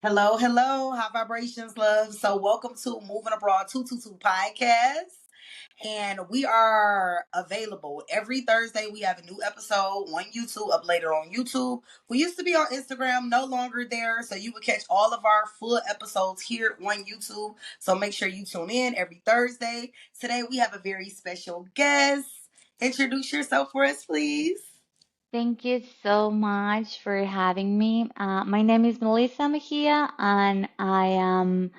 Hello, hello. High vibrations, love. So, welcome to Moving Abroad 222 podcast. And we are available every Thursday. We have a new episode on YouTube, up later on YouTube. We used to be on Instagram, no longer there. So, you will catch all of our full episodes here on YouTube. So, make sure you tune in every Thursday. Today, we have a very special guest. Introduce yourself for us, please. Thank you so much for having me. My name is Melissa Mejia, and I am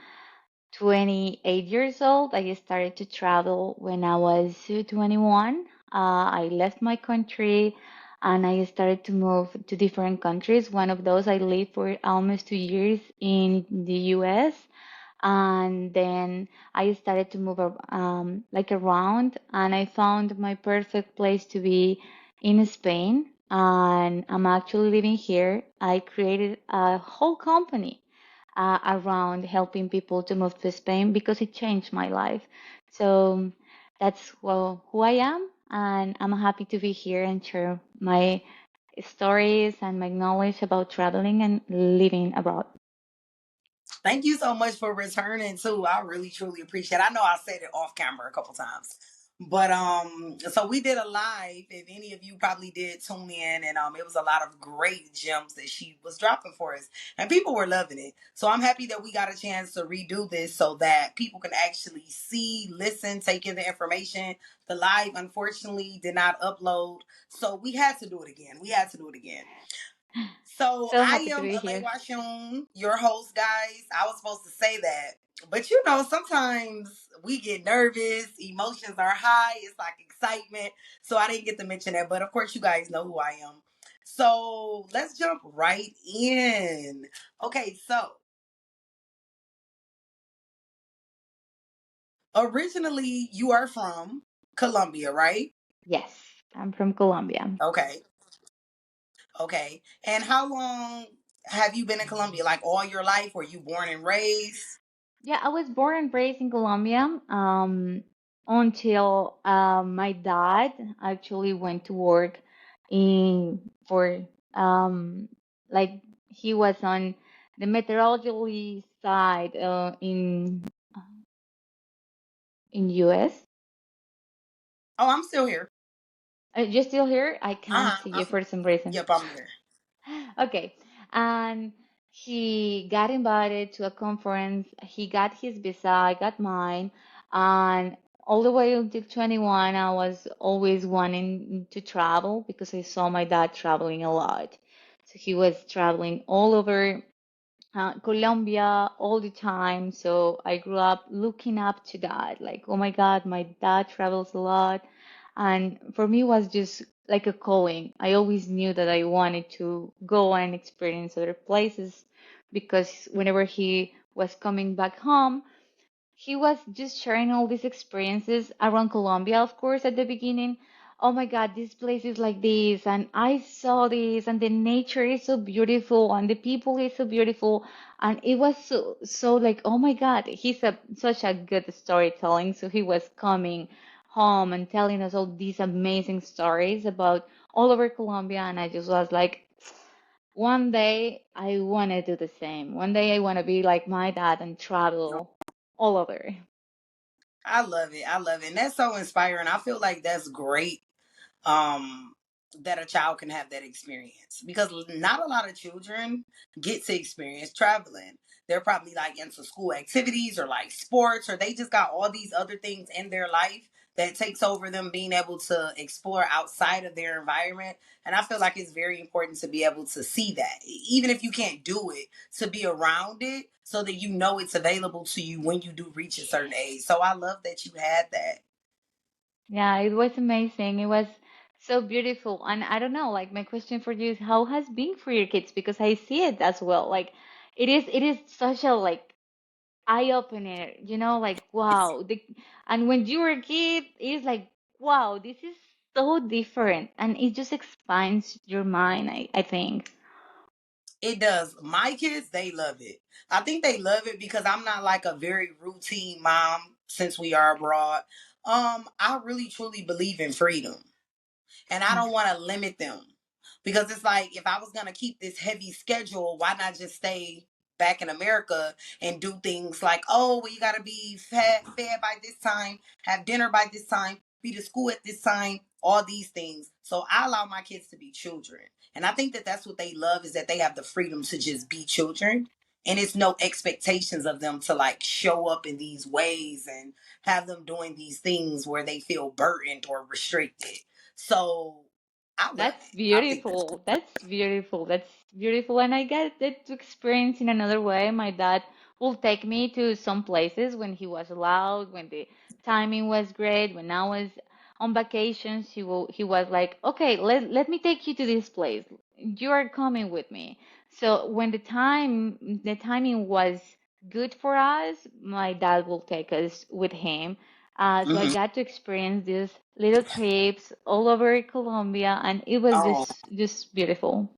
28 years old. I started to travel when I was 21. I left my country and I started to move to different countries. One of those I lived for almost 2 years in the US. And then I started to move like around, and I found my perfect place to be in Spain. And I'm actually living here. I created a whole company around helping people to move to Spain because it changed my life. So that's who I am, and I'm happy to be here and share my stories and my knowledge about traveling and living abroad. Thank you so much for returning too. I really truly appreciate it. I know I said it off camera a couple times. But so we did a live. If any of you probably did tune in, and it was a lot of great gems that she was dropping for us. And people were loving it. So I'm happy that we got a chance to redo this so that people can actually see, listen, take in the information. The live unfortunately did not upload. So we had to do it again. We had to do it again. So So I happy to am be Alay here. Washun, your host, guys. I was supposed to say that. But you know, sometimes we get nervous, emotions are high, it's like excitement. So I didn't get to mention that. But of course, you guys know who I am. So let's jump right in. Okay, so originally you are from Colombia, right? Yes, I'm from Colombia. Okay, okay. And how long have you been in Colombia? Like all your life? Were you born and raised? Yeah, I was born and raised in Colombia until my dad actually went to work in for like he was on the meteorology side in US. Oh, I'm still here. You still here? I Uh can't see huh. you for some reason. Yep, I'm here. Okay. And he got invited to a conference. He got his visa, I got mine. And all the way until 21, I was always wanting to travel because I saw my dad traveling a lot. So he was traveling all over Colombia all the time. So I grew up looking up to that. Like, oh my God, my dad travels a lot. And for me, it was just like a calling. I always knew that I wanted to go and experience other places because whenever he was coming back home, he was just sharing all these experiences around Colombia, of course, at the beginning. Oh my God, this place is like this, and I saw this, and the nature is so beautiful, and the people is so beautiful, and it was so like, oh my God, he's such a good storytelling. So he was coming home and telling us all these amazing stories about all over Colombia, and I just was like, one day I want to do the same. One day I want to be like my dad and travel all over. I love it. I love it. And that's so inspiring. I feel like that's great um that a child can have that experience because not a lot of children get to experience traveling. They're probably like into school activities or like sports, or they just got all these other things in their life that takes over them being able to explore outside of their environment. And I feel like it's very important to be able to see that, even if you can't do it, to be around it so that you know it's available to you when you do reach a certain age. So I love that you had that. Yeah, it was amazing. It was so beautiful. And I don't know, like my question for you is how has been for your kids? Because I see it as well. Like it is such a like eye opener, like wow. And when you were a kid, it's like, wow, this is so different. And it just expands your mind, I think. It does. My kids, they love it. I think they love it because I'm not like a very routine mom since we are abroad. I really truly believe in freedom. And I don't want to limit them. Because it's like if I was gonna keep this heavy schedule, why not just stay back in America and do things like, oh, well, you got to be fed by this time, have dinner by this time, be to school at this time, all these things. So I allow my kids to be children. And I think that that's what they love, is that they have the freedom to just be children. And it's no expectations of them to like show up in these ways and have them doing these things where they feel burdened or restricted. So I love That's it. I think that's beautiful. That's beautiful. That's beautiful. And I get it to experience in another way. My dad will take me to some places when he was allowed, when the timing was great, when I was on vacations, he was like, okay, let me take you to this place. You are coming with me. So when the timing was good for us, my dad will take us with him, so I hmm got to experience these little trips all over Colombia, and it was Oh, just beautiful.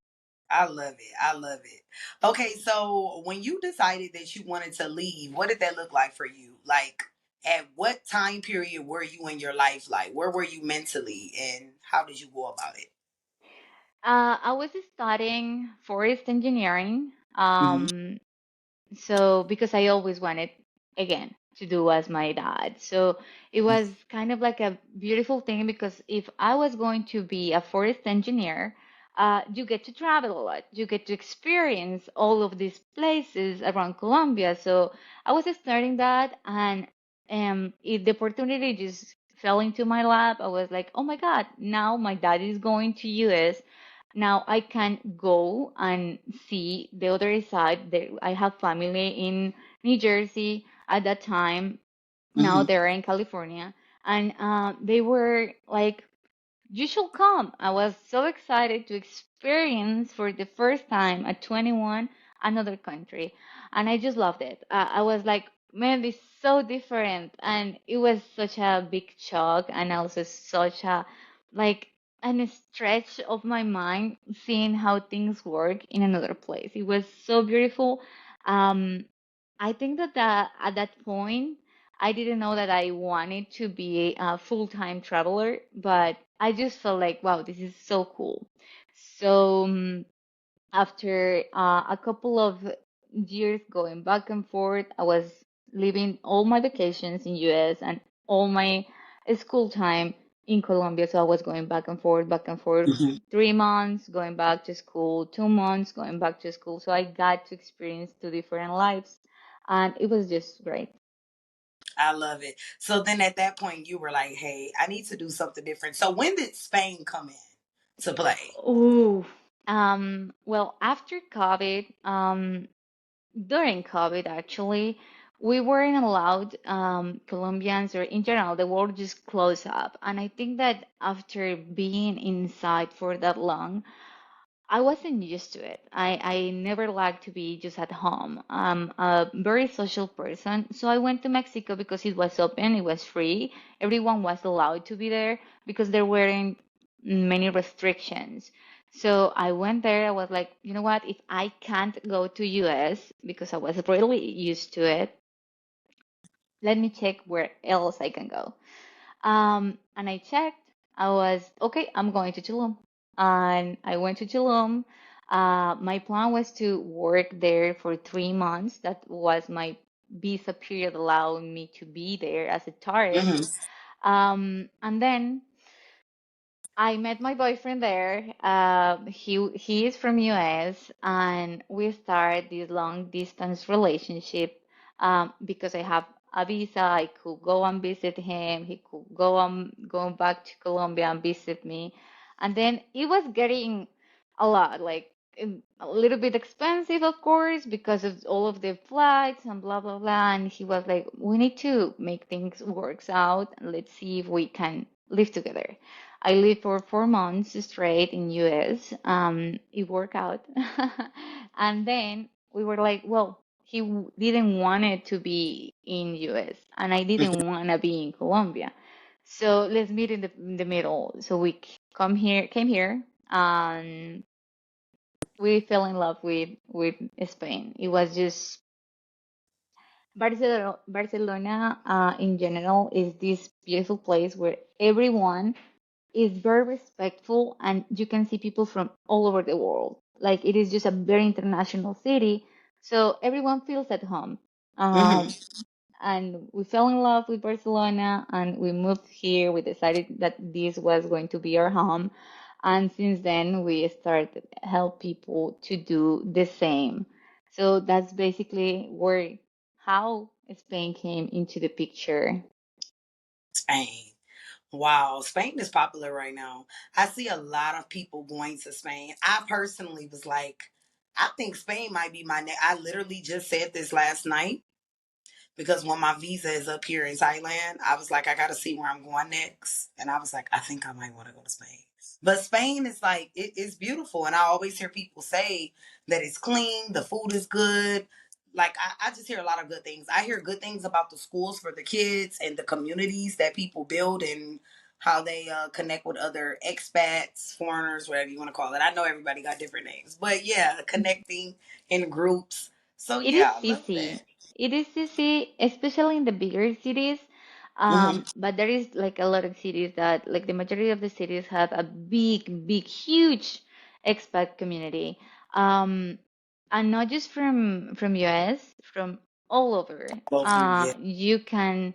I love it. I love it. Okay, so when you decided that you wanted to leave, what did that look like for you? Like, at what time period were you in your life? Like, where were you mentally, and how did you go about it? I was studying forest engineering. Hmm So because I always wanted again to do as my dad. So it was kind of like a beautiful thing because if I was going to be a forest engineer, you get to travel a lot. You get to experience all of these places around Colombia. So I was studying that, and if the opportunity just fell into my lap, I was like, oh my God, now my dad is going to US. Now I can go and see the other side. There, I have family in New Jersey at that time. Now hmm they're in California, and they were like, you should come. I was so excited to experience for the first time at 21 another country. And I just loved it. I was like, man, this is so different. And it was such a big shock and also such a, like, an stretch of my mind seeing how things work in another place. It was so beautiful. Um, I think that at that point, I didn't know that I wanted to be a full-time traveler, but I just felt like, wow, this is so cool. So after a couple of years going back and forth, I was living all my vacations in US and all my school time in Colombia. So I was going back and forth, hmm 3 months going back to school, 2 months going back to school. So I got to experience two different lives, and it was just great. I love it. So then at that point, you were like, hey, I need to do something different. So when did Spain come in to play? Oh, well, after COVID, during COVID, actually, we weren't allowed, Colombians or in general, the world just closed up. And I think that after being inside for that long, I wasn't used to it. I never liked to be just at home. I'm a very social person. So I went to Mexico because it was open, it was free. Everyone was allowed to be there because there weren't many restrictions. So I went there. I was like, you know what? If I can't go to US because I was really used to it, let me check where else I can go. And I checked. I was okay. I'm going to Tulum, and I went to Tulum. My plan was to work there for 3 months. That was my visa period, allowing me to be there as a tourist. Hmm And then I met my boyfriend there. He is from US, and we started this long distance relationship. Because I have a visa, I could go and visit him. He could go back to Colombia and visit me. And then it was getting a lot, like a little bit expensive, of course, because of all of the flights and blah blah blah. And he was like, "We need to make things works out. Let's see if we can live together." I lived for 4 months straight in US. It worked out. And then we were like, well, didn't want it to be in US and I didn't want to be in Colombia. So let's meet in the middle. So we came here, and we fell in love with Spain. It was just Barcelona, in general is this beautiful place where everyone is very respectful and you can see people from all over the world. Like it is just a very international city. So everyone feels at home. Hmm. And we fell in love with Barcelona and we moved here. We decided that this was going to be our home. And since then, we started help people to do the same. So that's basically where how Spain came into the picture. Spain. Wow, Spain is popular right now. I see a lot of people going to Spain. I personally was like, I think Spain might be my next. I literally just said this last night because when my visa is up here in Thailand, I was like, I got to see where I'm going next. And I was like, I think I might want to go to Spain. But Spain is like, it's beautiful. And I always hear people say that it's clean, the food is good. Like, I just hear a lot of good things. I hear good things about the schools for the kids and the communities that people build and how they connect with other expats, foreigners, whatever you want to call it. I know everybody got different names, but yeah, connecting in groups. So It is yeah, I love easy. that. It is easy, especially in the bigger cities. Hmm. But there is like a lot of cities that, like the majority of the cities, have a big, huge expat community. Um, and not just from US, from all over. Over, yeah. You can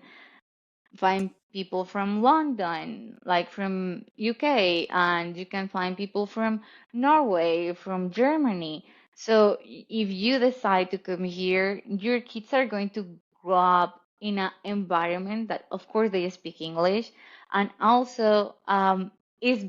find people from London, like from UK, and you can find people from Norway, from Germany. So if you decide to come here, your kids are going to grow up in an environment that, of course, they speak English, and also is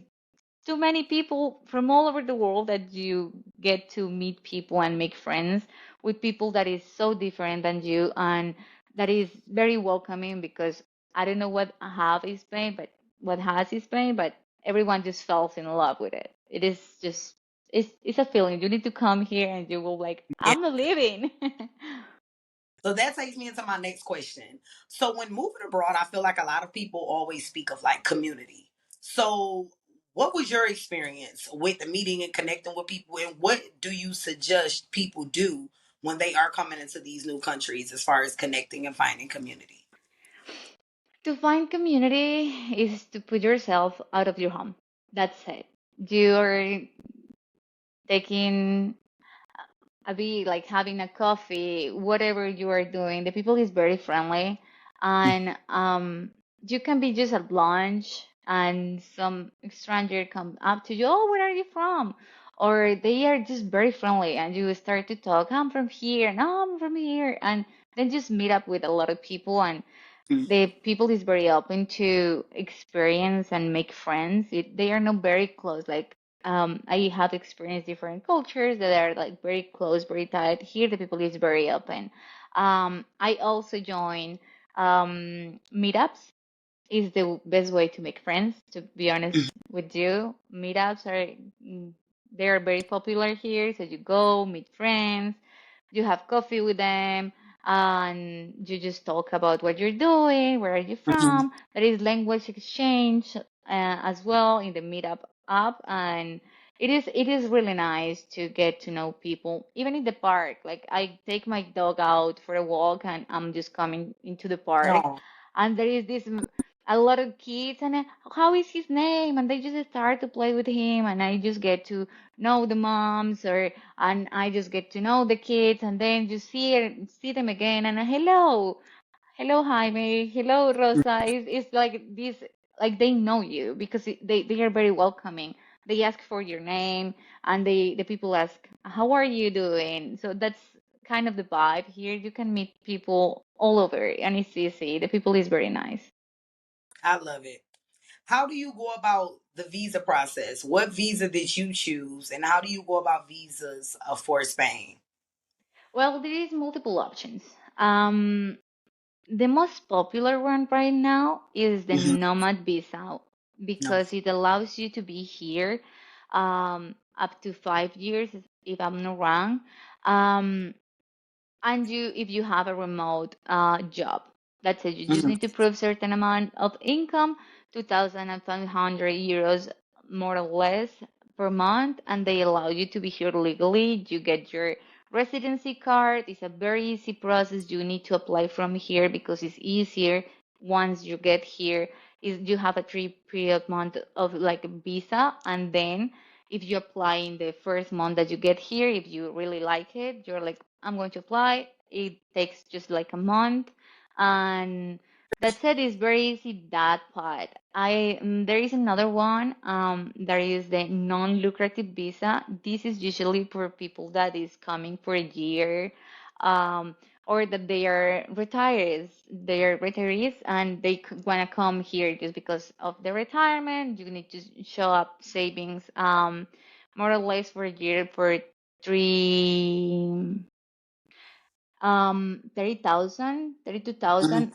too many people from all over the world that you get to meet people and make friends with people that is so different than you and that is very welcoming because I don't know what have is Spain, but what has is Spain, but everyone just falls in love with it. It is just it's a feeling. You need to come here and you will like, Yeah. I'm leaving. So that takes me into my next question. So when moving abroad, I feel like a lot of people always speak of like community. So what was your experience with the meeting and connecting with people, and what do you suggest people do when they are coming into these new countries as far as connecting and finding community? To find community is to put yourself out of your home. That's it. You're taking be like having a coffee, whatever you are doing. The people is very friendly, and you can be just at lunch, and some stranger come up to you. Oh, where are you from? Or they are just very friendly, and you start to talk. I'm from here. No, I'm from here, and then just meet up with a lot of people and Mhm. the people is very open to experience and make friends. They are not very close. Like I have experienced different cultures that are like very close, very tight. Here, the people is very open. I also join meetups is the best way to make friends, to be honest with you. Meetups are they are very popular here, so you go meet friends, you have coffee with them, and you just talk about what you're doing, where are you Mhm. from. There is language exchange as well in the meetup app, and it is really nice to get to know people, even in the park. Like I take my dog out for a walk, and I'm just coming into the park, Oh, and there is this a lot of kids and how is his name, and they just start to play with him, and I just get to know the moms, or and I just get to know the kids, and then you see them again, and hello Jaime, hello Rosa. It's like this, like they know you because they are very welcoming. They ask for your name, and the people ask, how are you doing? So that's kind of the vibe here. You can meet people all over, and it's easy. The people is very nice. I love it. How do you go about the visa process? What visa did you choose, and how do you go about visas for Spain? Well, there is multiple options. The most popular one right now is the Hmm. nomad visa No. because it allows you to be here up to 5 years, if I'm not wrong. Um, and if you have a remote job, that's it. You just Hmm. need to prove certain amount of income, 2,500 euros more or less per month, and they allow you to be here legally. You get your residency card. It's a very easy process. You need to apply from here because it's easier once you get here. Is you have a 3 period month of like a visa, and then if you apply in the first month that you get here, if you really like it, you're like I'm going to apply. It takes just like a month, and that said, it's very easy that part. There is another one. There is the non-lucrative visa. This is usually for people that is coming for a year, um, or that they are retirees, and they want to come here just because of the retirement. You need to show up savings, more or less for a year for three 30,000, 32,000,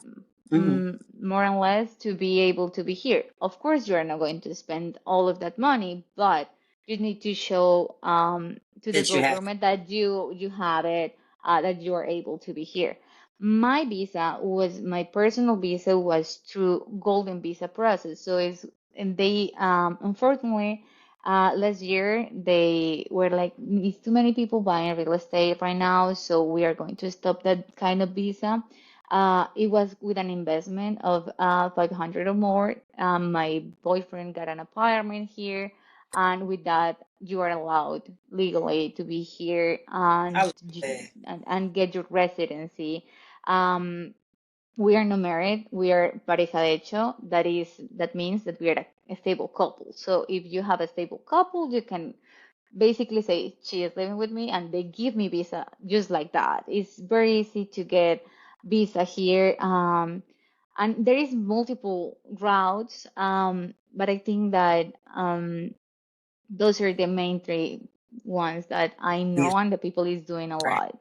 Hmm. more or less, to be able to be here. Of course, you are not going to spend all of that money, but you need to show to the That you have. government that you have it, that you are able to be here. My personal visa was through Golden Visa process. So it's, and they, unfortunately, last year, they were like, it's too many people buying real estate right now, so we are going to stop that kind of visa. It was with an investment of 500 or more. My boyfriend got an apartment here, and with that, you are allowed legally to be here I and love that. and get your residency. Um, we are not married. We are pareja de hecho. That means that we are a stable couple. So if you have a stable couple, you can basically say she is living with me, and they give me visa just like that. It's very easy to get visa here, and there is multiple routes. But I think that those are the main three ones that I Yeah. know and the people is doing a Right. lot.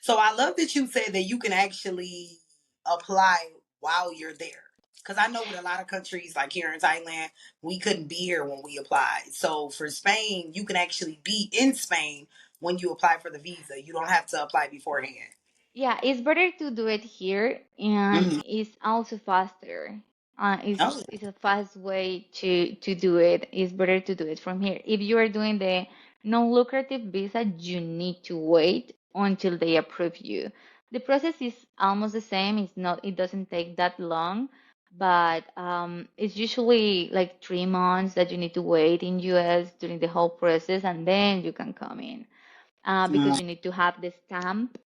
So I love that you said that you can actually apply while you're there. Because I know with a lot of countries, like here in Thailand, we couldn't be here when we applied. So for Spain, you can actually be in Spain when you apply for the visa. You don't have to apply beforehand. Yeah, it's better to do it here, and Hmm. it's also faster. Oh, It's a fast way to do it. It's better to do it from here. If you are doing the non-lucrative visa, you need to wait until they approve you. The process is almost the same. It doesn't take that long, but it's usually like 3 months that you need to wait in US during the whole process, and then you can come in, because mm, you need to have the stamp,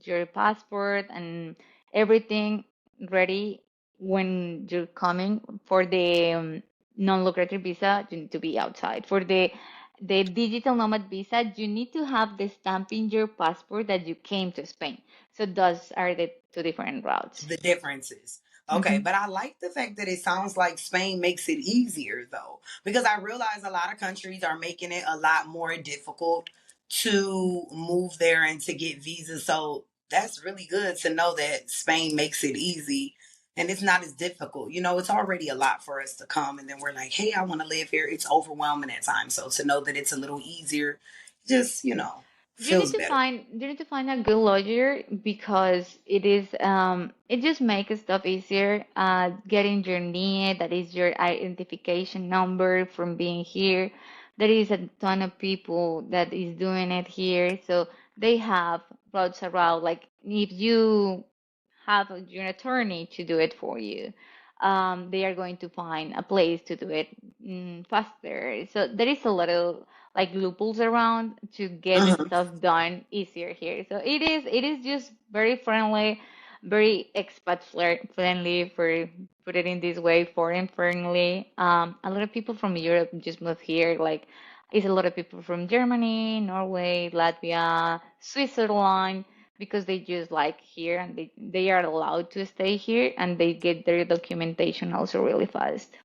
your passport, and everything ready when you're coming. For the non-lucrative visa, you need to be outside. For the digital nomad visa, you need to have the stamp in your passport that you came to Spain. So those are the two different routes. the differences. Okay, Hmm. but I like the fact that it sounds like Spain makes it easier though, because I realize a lot of countries are making it a lot more difficult to move there and to get visas. So that's really good to know that Spain makes it easy and it's not as difficult. You know, it's already a lot for us to come and then we're like, hey, I want to live here. It's overwhelming at times. So to know that it's a little easier, just, feels better. You need to find a good lawyer, because it just makes stuff easier. Getting your NIE, that is your identification number from being here. There is a ton of people that is doing it here, so they have routes around. Like if you have your attorney to do it for you, they are going to find a place to do it faster. So there is a lot of like loopholes around to get the Mhm. stuff done easier here. So it is just very friendly, very friendly, for put it in this way, foreign friendly. A lot of people from Europe just moved here. Like it's a lot of people from Germany, Norway, Latvia, Switzerland, because they just like here, and they are allowed to stay here, and they get their documentation also really fast.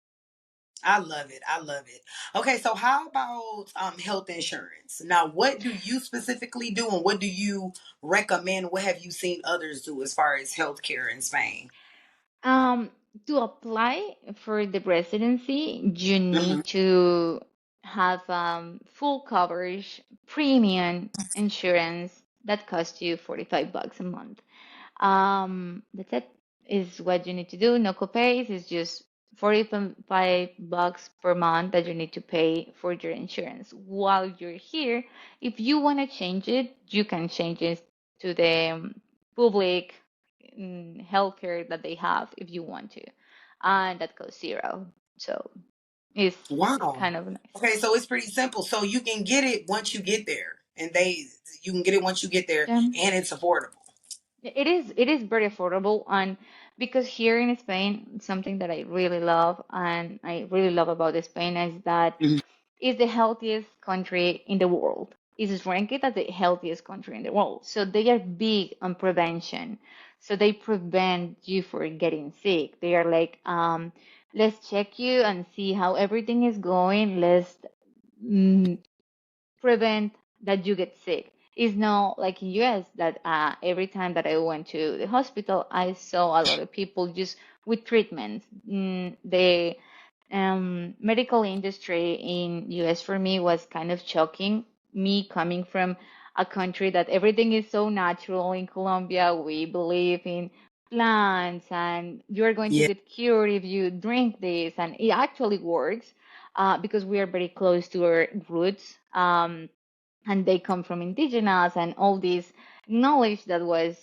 I love it. I love it. Okay, so how about health insurance? Now, what do you specifically do and what do you recommend? What have you seen others do as far as healthcare in Spain? Um, to apply for the residency, you Hmm. need to have full coverage premium insurance that costs you $45 a month. That's it. Is what you need to do. No copays. It's just $45 per month that you need to pay for your insurance. While you're here, if you want to change it, you can change it to the public healthcare that they have if you want to, and that goes zero. So it's Wow. kind of nice. Okay, so it's pretty simple. So you can get it once you get there. and you can get it once you get there, Yeah. and it's affordable. It is very affordable, and because here in Spain, something that I really love and I really love about Spain is that Mhm. it's the healthiest country in the world. It is ranked as the healthiest country in the world. So they are big on prevention. So they prevent you from getting sick. They are like, let's check you and see how everything is going. Let's mm, prevent that you get sick. It's not like in US that every time that I went to the hospital, I saw a lot of people just with treatments. The medical industry in US for me was kind of shocking. Me coming from a country that everything is so natural in Colombia, we believe in plants and you're going to Yeah. get cured if you drink this, and it actually works because we are very close to our roots. And they come from indigenous and all this knowledge that was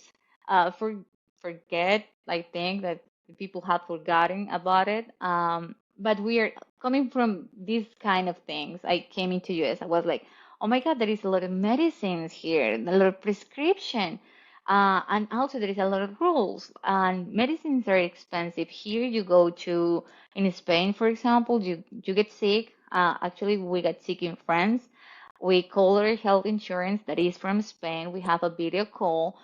forget, I think that the people had forgotten about it. But we are coming from these kind of things. I came into US, I was like, oh my God, there is a lot of medicines here, a lot of prescription. And also there is a lot of rules and medicines are expensive. Here you go to in Spain, for example, you get sick. Actually, we got sick in France. We call our health insurance that is from Spain. We have a video call.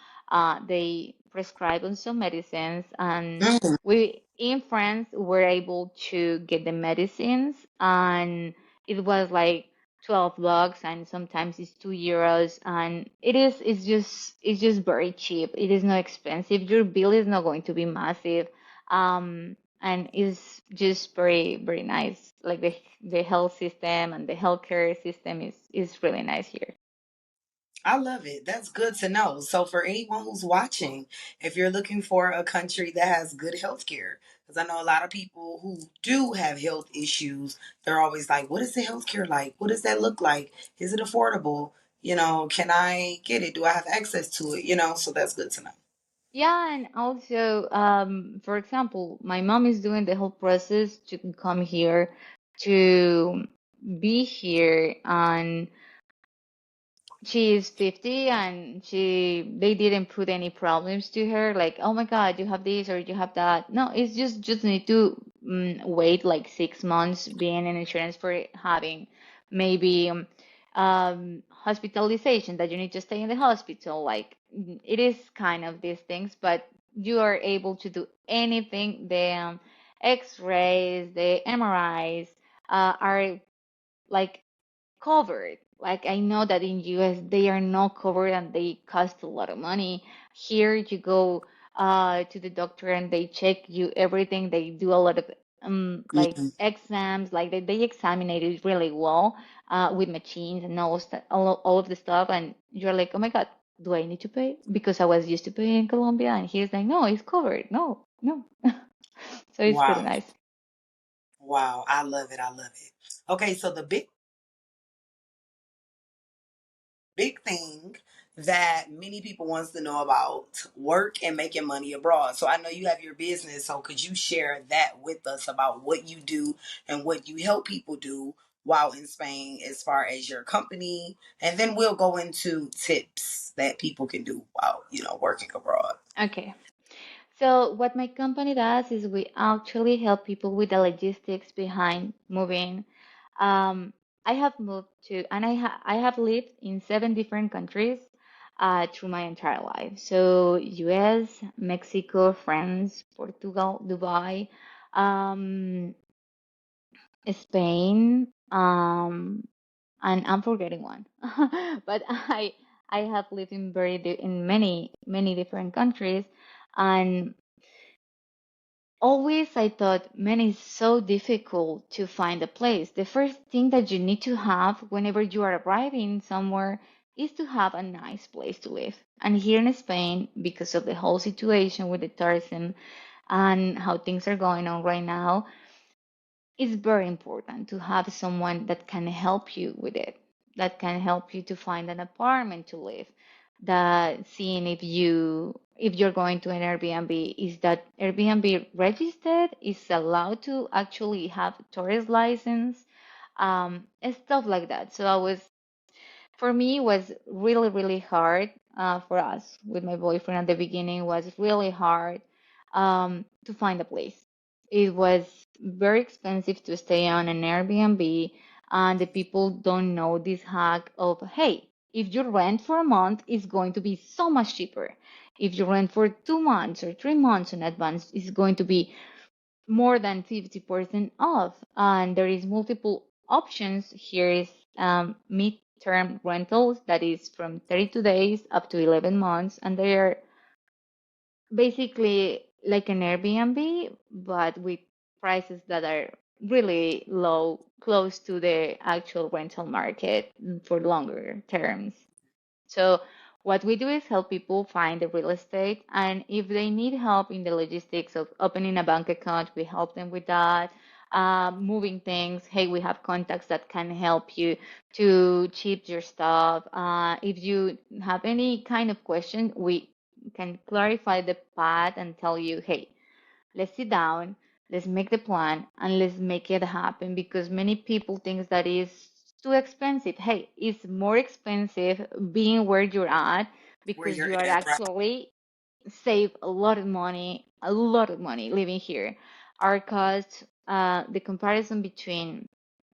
They prescribe us some medicines, and Mm. we in France were able to get the medicines, and it was like $12, and sometimes it's €2, and it's just very cheap. It is not expensive. Your bill is not going to be massive. And it's just very very nice. Like the health system and the healthcare system is really nice here. I love it. That's good to know. So, for anyone who's watching, if you're looking for a country that has good health care, because I know a lot of people who do have health issues, they're always like, what is the health care like? What does that look like? Is it affordable? Can I get it? Do I have access to it? So that's good to know. Yeah, and also, for example, my mom is doing the whole process to come here to be here, and she is 50 and they didn't put any problems to her like, oh my God, you have this or you have that. No, it's just need to wait like 6 months being in insurance for having maybe hospitalization that you need to stay in the hospital. Like it is kind of these things, but you are able to do anything. The X-rays, the MRIs are like covered. Like I know that in US they are not covered and they cost a lot of money. Here you go to the doctor and they check you everything. They do a lot of like Mhm. exams, like they examine it really well with machines and all of the stuff. And you're like, oh my God, do I need to pay? Because I was used to pay in Colombia, and he's like, no, it's covered. No, no. So it's really Wow. nice. Wow. I love it. I love it. Okay. So, the big thing that many people wants to know about work and making money abroad. So I know you have your business, so could you share that with us about what you do and what you help people do while in Spain as far as your company, and then we'll go into tips that people can do while, working abroad. Okay. So what my company does is we actually help people with the logistics behind moving. Um, I have moved to, and I have lived in 7 different countries through my entire life. So U.S., Mexico, France, Portugal, Dubai, um, Spain, and I'm forgetting one. But I have lived in many different countries, and always I thought, man, it's so difficult to find a place. The first thing that you need to have whenever you are arriving somewhere is to have a nice place to live. And here in Spain, because of the whole situation with the tourism and how things are going on right now, it's very important to have someone that can help you with it, that can help you to find an apartment to live, that seeing if you're going to an Airbnb, is that Airbnb registered, is allowed to actually have tourist license, and stuff like that. So I was For me, it was really, really hard. For us with my boyfriend at the beginning, was really hard to find a place. It was very expensive to stay on an Airbnb, and the people don't know this hack of, hey, if you rent for a month, it's going to be so much cheaper. If you rent for 2 months or 3 months in advance, it's going to be more than 50% off. And there is multiple options. Here is mid-term rentals that is from 32 days up to 11 months, and they are basically like an Airbnb, but with prices that are really low, close to the actual rental market for longer terms. So what we do is help people find the real estate, and if they need help in the logistics of opening a bank account, we help them with that. Moving things, hey, we have contacts that can help you to ship your stuff. If you have any kind of question, we can clarify the path and tell you, hey, let's sit down, let's make the plan, and let's make it happen, because many people think that is too expensive. Hey, it's more expensive being where you're at, Where because you're you are at, right? actually save a lot of money living here. Our costs, the comparison between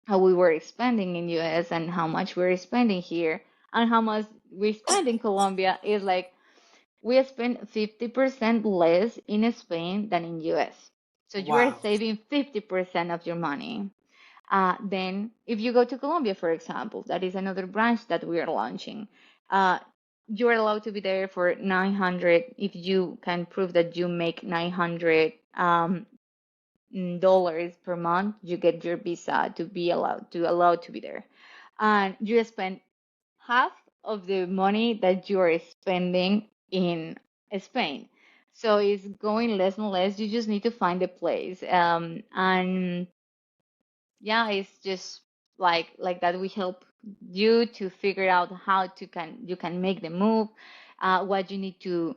how we were spending in US and how much we're spending here and how much we spend in Colombia is like we spend 50% less in Spain than in US. So you are Wow. saving 50% of your money. Then, if you go to Colombia, for example, that is another branch that we are launching. Uh, you are allowed to be there for 900 if you can prove that you make 900 dollars per month. You get your visa to be allowed to be there, and you spend half of the money that you are spending in Spain. So it's going less and less. You just need to find a place. And yeah, it's just like that. We help you to figure out how to can you can make the move, what you need to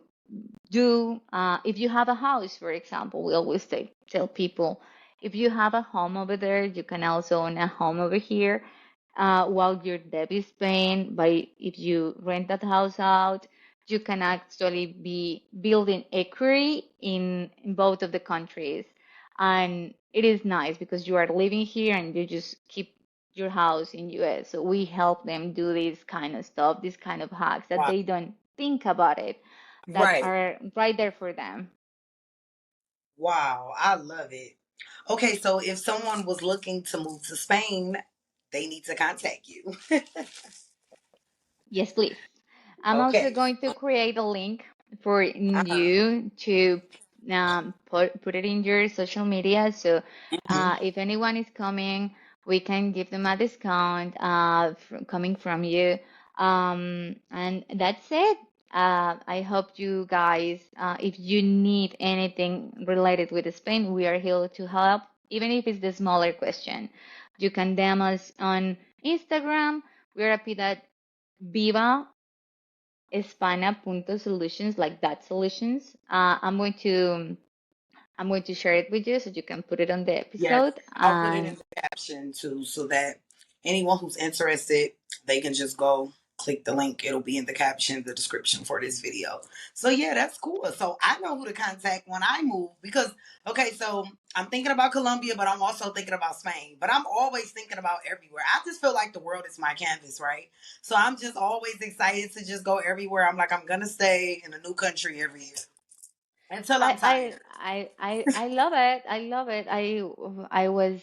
do. If you have a house, for example, we always tell people, if you have a home over there, you can also own a home over here, while your debt is paying. By if you rent that house out, you can actually be building equity in both of the countries, and it is nice because you are living here and you just keep your house in US. So we help them do this kind of stuff, this kind of hacks that Wow. they don't think about it, that Right. are right there for them. Wow. I love it. Okay, so if someone was looking to move to Spain, they need to contact you. Yes, please. I'm also Okay. going to create a link for Uh-huh. you to put it in your social media. So Hmm. if anyone is coming, we can give them a discount coming from you. And that's it. I hope you guys, if you need anything related with Spain, we are here to help, even if it's the smaller question. You can DM us on Instagram. We're happy that Viva Hispana.solutions, like that solutions. I'm going to share it with you so you can put it on the Yes, episode. I'll put it in And the caption too, so that anyone who's interested, they can just go click the link. It'll be in the caption, the description for this video. So yeah, that's cool. So I know who to contact when I move because okay, so I'm thinking about Colombia, but I'm also thinking about Spain. But I'm always thinking about everywhere. I just feel like the world is my canvas, right? So I'm just always excited to just go everywhere. I'm like, I'm gonna stay in a new country every year until I'm tired. I love it. I love it. I was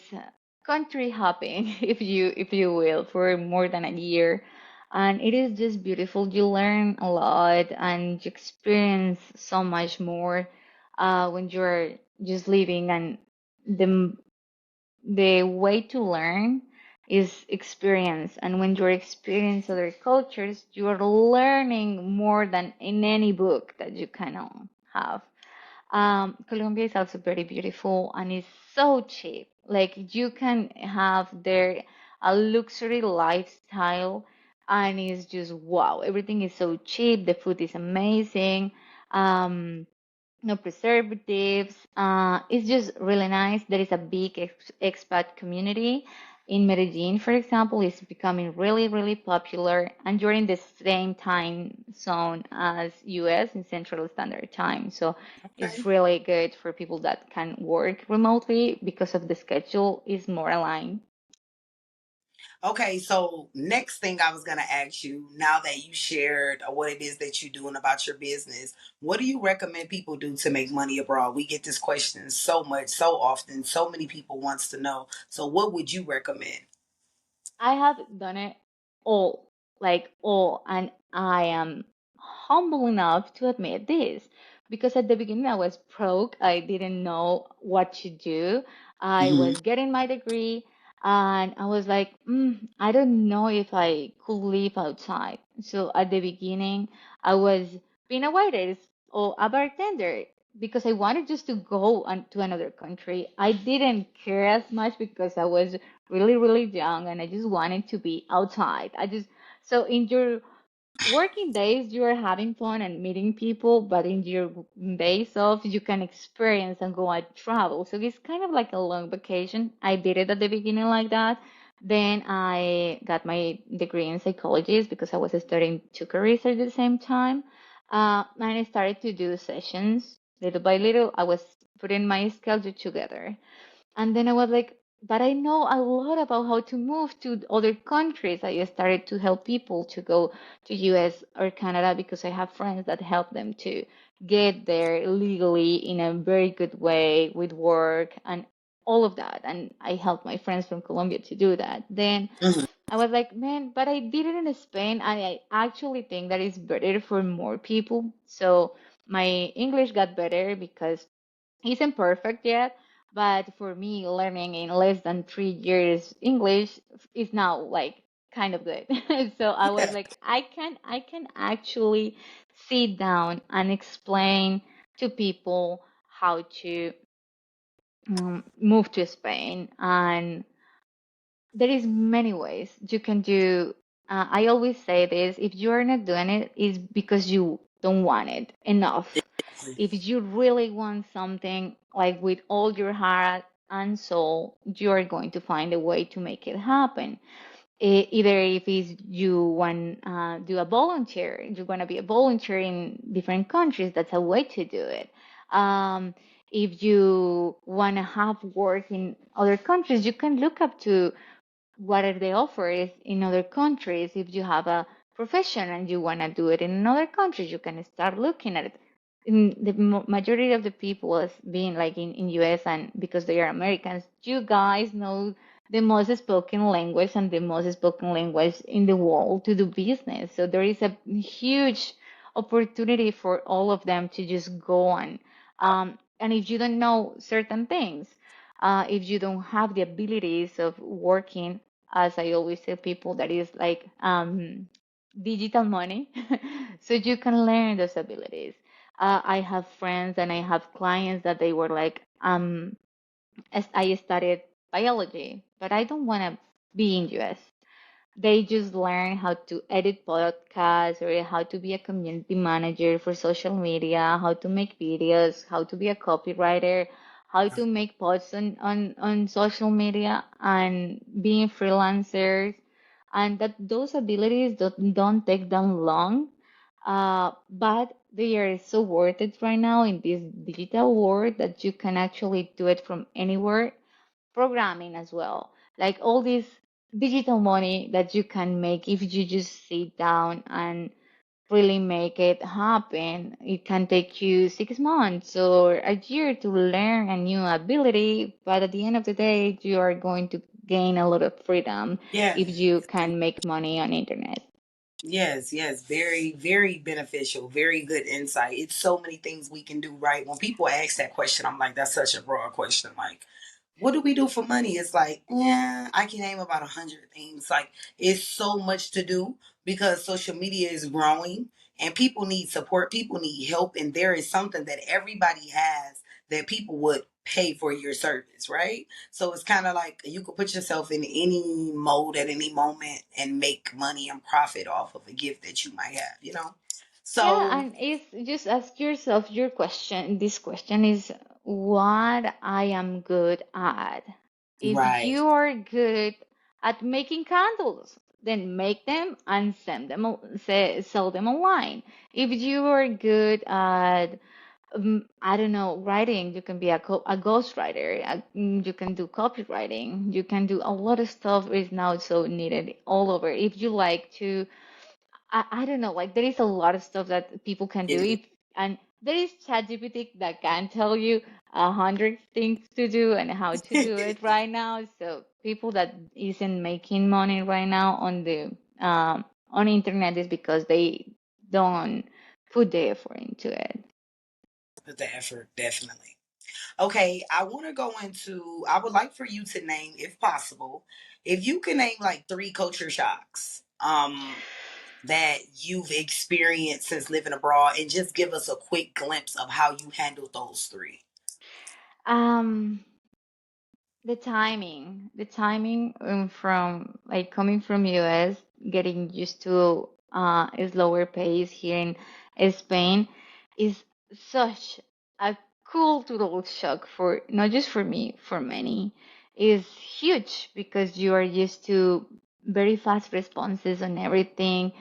country hopping, if you will, for more than a year, and it is just beautiful. You learn a lot and you experience so much more when you're just living. And the the way to learn is experience. And when you experience other cultures, you are learning more than in any book that you can have. Colombia is also very beautiful and it's so cheap. Like you can have there a luxury lifestyle, and it's just wow. Everything is so cheap. The food is amazing. Um, no preservatives. It's just really nice. There is a big expat community, in Medellin, for example, is becoming really, really popular, and you're in the same time zone as US in Central Standard Time. So it's Okay. really good for people that can work remotely because of the schedule is more aligned. Okay, so next thing I was going to ask you, now that you shared what it is that you're doing about your business, what do you recommend people do to make money abroad? We get this question so much, so often, so many people wants to know. So what would you recommend? I have done it all, like all, and I am humble enough to admit this because at the beginning I was broke. I didn't know what to do. I Hmm. was getting my degree, and I was like, I don't know if I could live outside. So at the beginning, I was being a waitress or a bartender because I wanted just to go to another country. I didn't care as much because I was really, really young and I just wanted to be outside. So in your working days, you are having fun and meeting people, but in your days off, you can experience and go and travel. So it's kind of like a long vacation. I did it at the beginning like that. Then I got my degree in psychology because I was studying two careers at the same time. And I started to do sessions little by little. I was putting my schedule together. And then I was like, but I know a lot about how to move to other countries. I started to help people to go to US or Canada because I have friends that help them to get there legally in a very good way with work and all of that. And I helped my friends from Colombia to do that. Then Hmm. I was like, man, but I did it in Spain, and I actually think that is better for more people. So my English got better because isn't perfect yet, but for me, learning in less than 3 years English is now like kind of good. So I was Yeah. like, I can actually sit down and explain to people how to move to Spain, and there is many ways you can do. I always say this: if you are not doing it, it's because you don't want it enough. If you really want something like with all your heart and soul, you are going to find a way to make it happen. Either if it's you want do a volunteer, you want to be a volunteer in different countries, that's a way to do it. Um, if you want to have work in other countries, you can look up to what are the offers in other countries. If you have a profession and you want to do it in another country, you can start looking at it. In the majority of the people as being like in US, and because they are Americans, you guys know the most spoken language and the most spoken language in the world to do business. So there is a huge opportunity for all of them to just go on. And if you don't know certain things, if you don't have the abilities of working, as I always tell people, that is like digital money, so you can learn those abilities. I have friends and I have clients that they were like, as I studied biology, but I don't want to be in US. They just learn how to edit podcasts or how to be a community manager for social media, how to make videos, how to be a copywriter, how to make posts on social media and being freelancers. And that those abilities don't take them long, but they are so worth it right now in this digital world that you can actually do it from anywhere. Programming as well. Like all this digital money that you can make if you just sit down and really make it happen. It can take you 6 months or a year to learn a new ability, but at the end of the day, you are going to gain a lot of freedom Yeah. if you can make money on internet. Yes, yes, very, very beneficial, very good insight. It's so many things we can do, right? When people ask that question, I'm like, that's such a broad question. Like, what do we do for money? It's like, yeah, I can name about 100 things. Like, it's so much to do because social media is growing and people need support, people need help, and there is something that everybody has that people would pay for your service, right? So it's kind of like you could put yourself in any mode at any moment and make money and profit off of a gift that you might have, you know? Yeah, So, and it's just ask yourself your question. This question is what I am good at. If right. you are good at making candles. Then make them and sell them online. If you are good at I don't know, writing, you can be a ghostwriter. You can do copywriting. You can do a lot of stuff is now so needed all over. If you like to I don't know, like there is a lot of stuff that people can do. It is. And there is ChatGPT that can tell you 100 things to do and how to do it right now. So people that isn't making money right now on internet is because they don't put the effort into it. Put the effort, definitely. Okay, I want to go into. I would like for you to name, if possible, if you can name like three culture shocks, that you've experienced since living abroad, and just give us a quick glimpse of how you handled those three. Um, the timing from like coming from US, getting used to a slower pace here in Spain is such a cultural shock for not just for me, for many. Is huge because you are used to very fast responses on everything,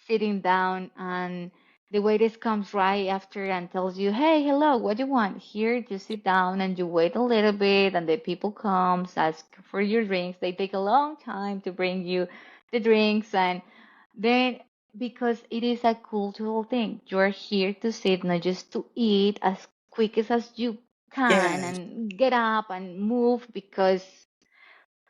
sitting down and the waiter comes right after and tells you, "Hey, hello, what do you want?" Here, you sit down and you wait a little bit, and the people comes, ask for your drinks. They take a long time to bring you the drinks, and then because it is a cultural thing, you are here to sit, not just to eat as quick as you can Yeah. and get up and move because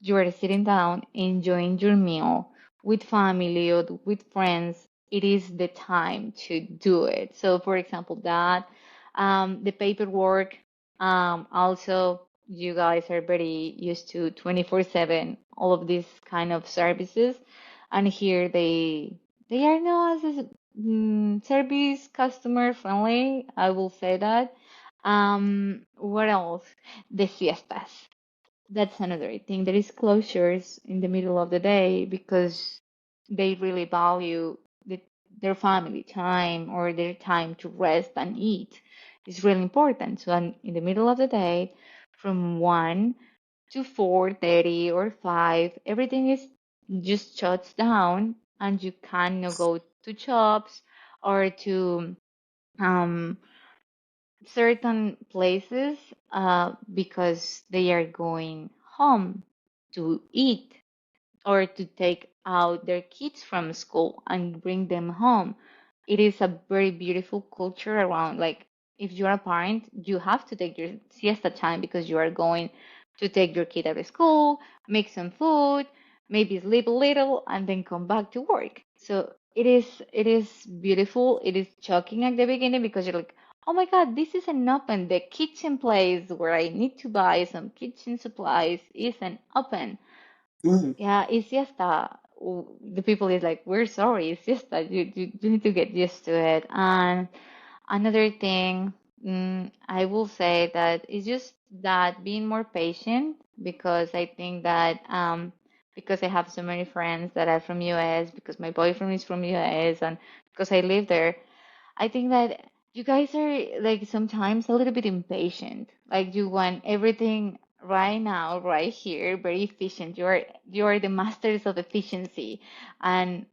you are sitting down enjoying your meal with family or with friends. It is the time to do it. So, for example, that the paperwork, also, you guys are very used to 24/7, all of these kind of services. And here they are not as service customer friendly, I will say that. What else? The siestas, that's another thing. There is closures in the middle of the day because they really value their family time or their time to rest and eat. It's really important. So in the middle of the day, from 1 to 4:30 or 5, everything is just shuts down and you cannot go to shops or to um, certain places because they are going home to eat or to take out their kids from school and bring them home. It is a very beautiful culture around, like, if you're a parent, you have to take your siesta time because you are going to take your kid out of school, make some food, maybe sleep a little, and then come back to work. So it is beautiful. It is shocking at the beginning because you're like, oh my God, this isn't open. The kitchen place where I need to buy some kitchen supplies isn't open. Mhm. Yeah, it's just the people is like, we're sorry, it's just that you need to get used to it. And another thing, I will say that it's just that being more patient because I think that because I have so many friends that are from US, because my boyfriend is from US, and because I live there, I think that you guys are like sometimes a little bit impatient. Like you want everything right now, right here, very efficient. You are the masters of efficiency, and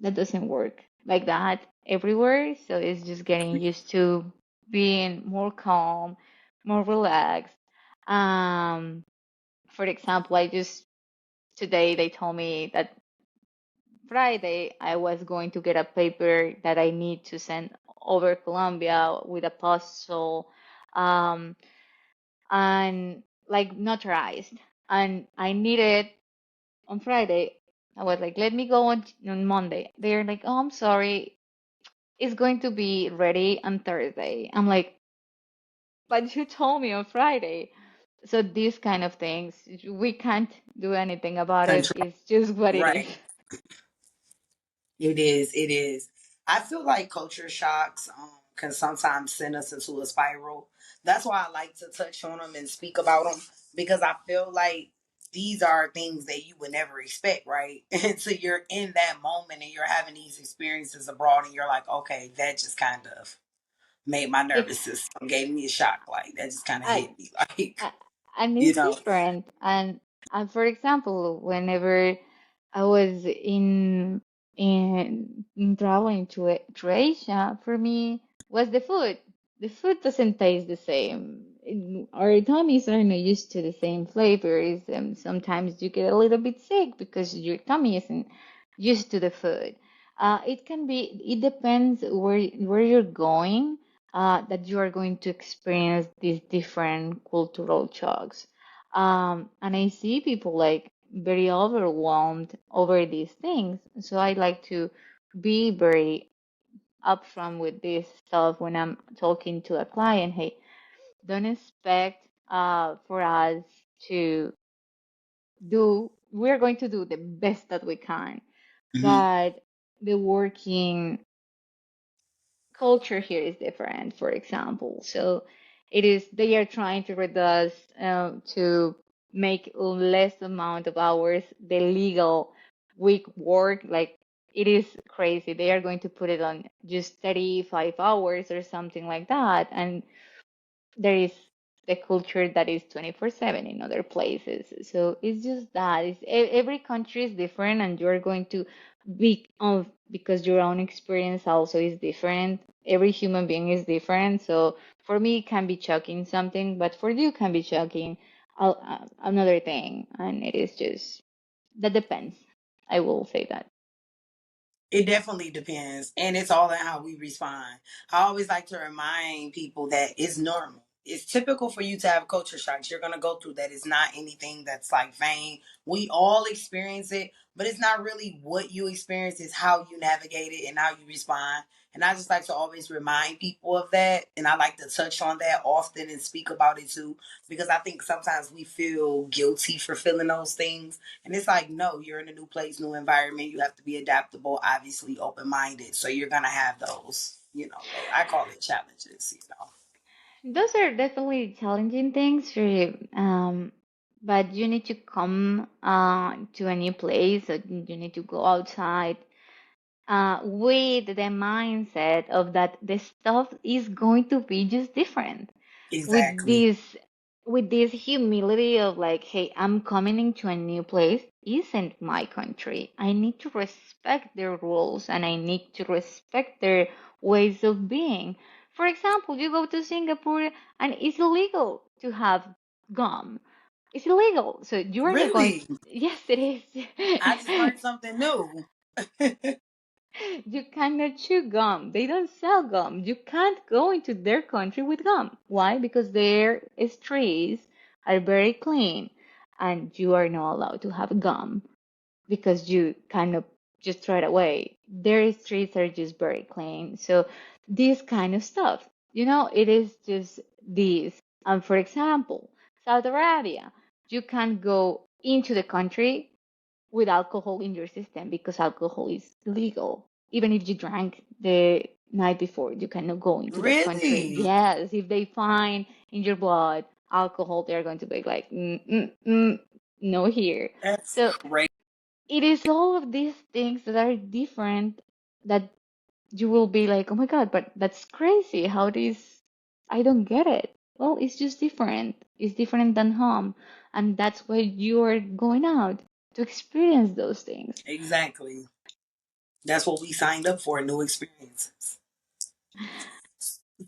that doesn't work like that everywhere. So it's just getting used to being more calm, more relaxed. Um, for example, I just today they told me that Friday, I was going to get a paper that I need to send over Colombia with a postal, um, and like notarized. And I need it on Friday. I was like, let me go on Monday. They're like, oh, I'm sorry. It's going to be ready on Thursday. I'm like, but you told me on Friday. So these kind of things, we can't do anything about it. Control. It's just what it is. Right. It is. It is. I feel like culture shocks can sometimes send us into a spiral. That's why I like to touch on them and speak about them because I feel like these are things that you would never expect, right? Until you're in that moment and you're having these experiences abroad and you're like, okay, that just kind of made my It's nervous system, gave me a shock. Like, that just kind of I, hit me. Like, and you it's know, different. And For example, whenever I was in traveling to Asia, for me was the food. The food doesn't taste the same. Our tummies are not used to the same flavors, and sometimes you get a little bit sick because your tummy isn't used to the food. It can be. It depends where you're going. That you are going to experience these different cultural shocks. And I see people like very overwhelmed over these things. So I like to be very upfront with this stuff when I'm talking to a client. Hey, don't expect for us to we're going to do the best that we can, Mhm. but the working culture here is different, for example. So it is they are trying to reduce to make less amount of hours the legal week work. Like it is crazy. They are going to put it on just 35 hours or something like that, and there is the culture that is 24/7 in other places. So it's just that every country is different, and you're going to be because your own experience also is different. Every human being is different. So for me, it can be shocking something, but for you, can be shocking another thing. And it is just that depends. I will say that. It definitely depends. And it's all in how we respond. I always like to remind people that it's normal. It's typical for you to have culture shocks. You're going to go through that. It's not anything that's like vain. We all experience it, but it's not really what you experience, it's how you navigate it and how you respond. And I just like to always remind people of that. And I like to touch on that often and speak about it too, because I think sometimes we feel guilty for feeling those things, and it's like, no, you're in a new place, new environment. You have to be adaptable, obviously open minded. So you're going to have those, those, I call it challenges. Those are definitely challenging things for you. But you need to come to a new place, or you need to go outside with the mindset of that the stuff is going to be just different. With Exactly. this humility of like, hey, I'm coming into a new place, isn't my country. I need to respect their rules and I need to respect their ways of being. For example, you go to Singapore and it's illegal to have gum. It's illegal. So you are not going, Really? yes, it I just is. learned something new. You cannot chew gum. They don't sell gum. You can't go into their country with gum. Why? Because their streets are very clean and you are not allowed to have gum because you kind of just throw it away. Their streets are just very clean. So this kind of stuff, it is just this. And for example, Saudi Arabia, you can't go into the country with alcohol in your system because alcohol is illegal. Even if you drank the night before, you cannot go into that country. Really? Yes, if they find in your blood alcohol, they're going to be like, no here. That's So great. it is all of these things that are different that you will be like, oh my God, but that's crazy. How this, I don't get it. Well, it's just different. It's different than home. And that's why you are going out to experience those things. Exactly. That's what we signed up for, new experiences.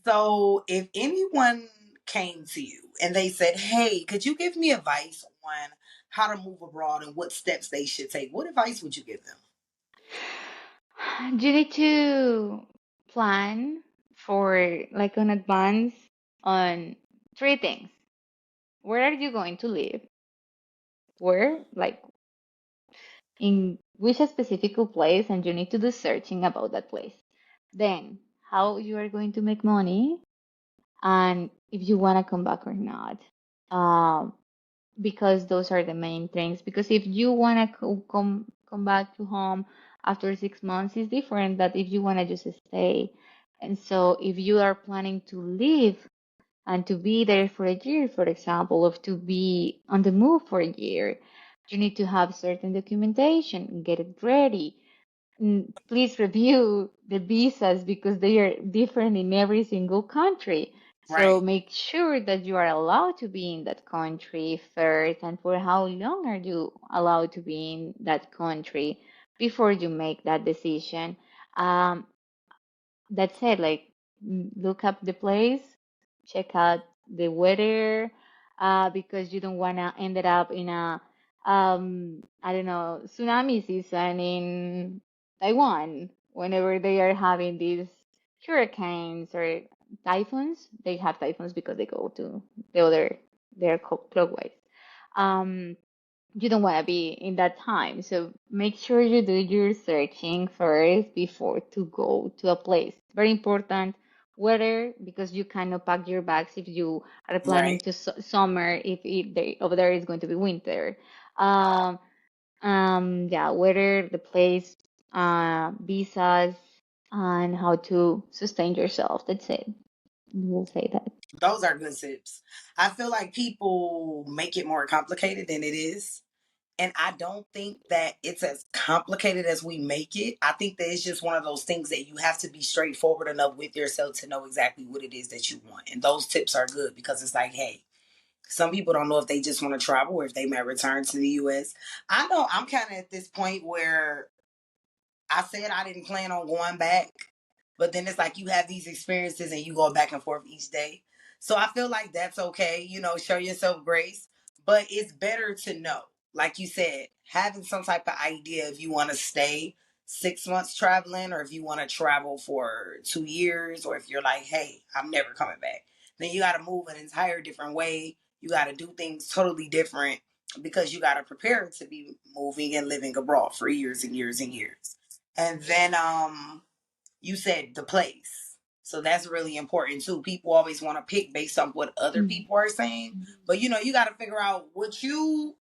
So if anyone came to you and they said, hey, could you give me advice on how to move abroad and what steps they should take, what advice would you give them? You need to plan for like an advance on three things. Where are you going to live? Where, like in which specific place, and you need to do searching about that place. Then, how you are going to make money, and if you want to come back or not. Um, because those are the main things. Because if you want to come back to home after 6 months, it's different that if you want to just stay. And so, if you are planning to leave and to be there for a year, for example, or to be on the move for a year, you need to have certain documentation, get it ready. Please review the visas because they are different in every single country. So Right. make sure that you are allowed to be in that country first, and for how long are you allowed to be in that country before you make that decision. Um, that's it. Like, look up the place, check out the weather, because you don't want to end it up in a, I don't know, tsunami season in Taiwan whenever they are having these hurricanes or typhoons. They have typhoons because they go to the other, they're clockwise. Um, you don't want to be in that time. So make sure you do your searching first before to go to a place. Very important. Weather, because you cannot pack your bags if you are planning Right. to summer, if over there is going to be winter. Um, yeah, weather, the place, visas, and how to sustain yourself. That's it. We'll say that. Those are good tips. I feel like people make it more complicated than it is. And I don't think that it's as complicated as we make it. I think that it's just one of those things that you have to be straightforward enough with yourself to know exactly what it is that you want. And those tips are good because it's like, hey, some people don't know if they just want to travel or if they might return to the US. I know I'm kind of at this point where I said I didn't plan on going back, but then it's like you have these experiences and you go back and forth each day. So I feel like that's okay. Show yourself grace, but it's better to know, like you said, having some type of idea if you want to stay 6 months traveling or if you want to travel for 2 years or if you're like, hey, I'm never coming back. Then you got to move an entire different way. You got to do things totally different because you got to prepare to be moving and living abroad for years and years and years. And then you said the place. So that's really important too. People always want to pick based on what other Mm. people are saying. But you got to figure out what you